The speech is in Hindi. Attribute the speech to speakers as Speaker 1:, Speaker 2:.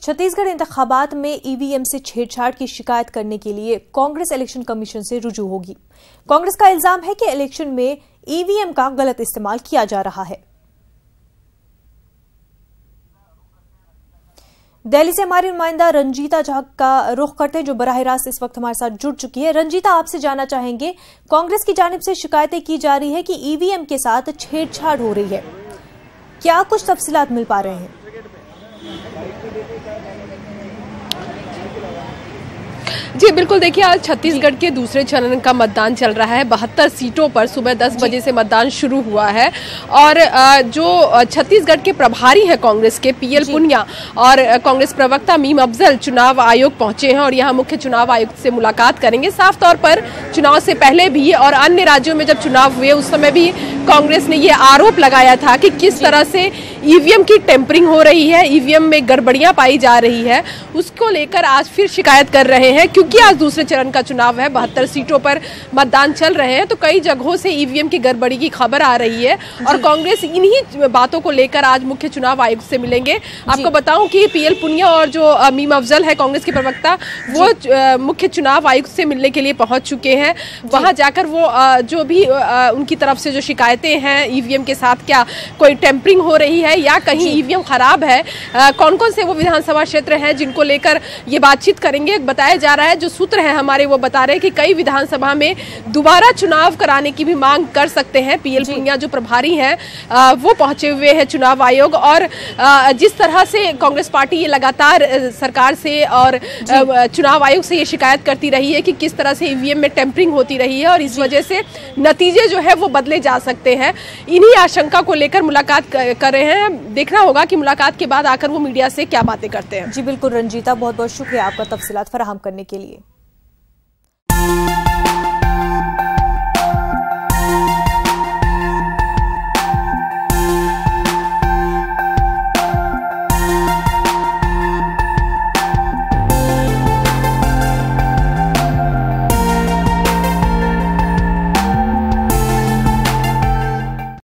Speaker 1: छत्तीसगढ़ इंतखाबात में ईवीएम से छेड़छाड़ की शिकायत करने के लिए कांग्रेस इलेक्शन कमीशन से रुजू होगी। कांग्रेस का इल्जाम है कि इलेक्शन में ईवीएम का गलत इस्तेमाल किया जा रहा है। दिल्ली से हमारी नुमाइंदा रंजीता झा का रुख करते हैं, जो बराह रास्त इस वक्त हमारे साथ जुड़ चुकी है। रंजीता, आपसे जानना चाहेंगे, कांग्रेस की जानिब से शिकायतें की जा रही है कि ईवीएम के साथ छेड़छाड़ हो रही है, क्या कुछ तफसीलात मिल पा रहे हैं?
Speaker 2: जी बिल्कुल, देखिए आज छत्तीसगढ़ के दूसरे चरण का मतदान चल रहा है। 72 सीटों पर सुबह 10 बजे से मतदान शुरू हुआ है और जो छत्तीसगढ़ के प्रभारी हैं कांग्रेस के पीएल पुनिया और कांग्रेस प्रवक्ता मीम अफजल चुनाव आयोग पहुंचे हैं और यहां मुख्य चुनाव आयुक्त से मुलाकात करेंगे। साफ तौर पर चुनाव से पहले भी और अन्य राज्यों में जब चुनाव हुए उस समय भी कांग्रेस ने ये आरोप लगाया था कि किस तरह से ईवीएम की टेम्परिंग हो रही है, ईवीएम में गड़बड़ियां पाई जा रही है। उसको लेकर आज फिर शिकायत कर रहे हैं क्योंकि आज दूसरे चरण का चुनाव है, 72 सीटों पर मतदान चल रहे हैं, तो कई जगहों से ईवीएम की गड़बड़ी की खबर आ रही है और कांग्रेस इन्हीं बातों को लेकर आज मुख्य चुनाव आयुक्त से मिलेंगे। आपको बताऊं कि पीएल पुनिया और जो मीम अफजल है कांग्रेस के प्रवक्ता, वो मुख्य चुनाव आयुक्त से मिलने के लिए पहुंच चुके हैं। वहां जाकर वो जो भी उनकी तरफ से जो शिकायतें हैं ईवीएम के साथ, क्या कोई टेम्परिंग हो रही है या कहीं ईवीएम खराब है, कौन कौन से वो विधानसभा क्षेत्र हैं जिनको लेकर ये बातचीत करेंगे। बताया जा रहा है, जो सूत्र हैं हमारे वो बता रहे हैं कि कई विधानसभा में दोबारा चुनाव कराने की भी मांग कर सकते हैं। पीएल पुनिया जो प्रभारी हैं वो पहुंचे हुए हैं चुनाव आयोग और जिस तरह से कांग्रेस पार्टी ये लगातार सरकार से और चुनाव आयोग से ये शिकायत करती रही है कि किस तरह से ईवीएम में टेम्परिंग होती रही है और इस वजह से नतीजे जो है वो बदले जा सकते हैं, इन्हीं आशंका को लेकर मुलाकात कर रहे हैं। देखना होगा कि मुलाकात के बाद आकर वो मीडिया से क्या बातें करते हैं।
Speaker 1: जी बिल्कुल रंजीता, बहुत बहुत शुक्रिया आपका तफसीलात फराहम करने के लिए।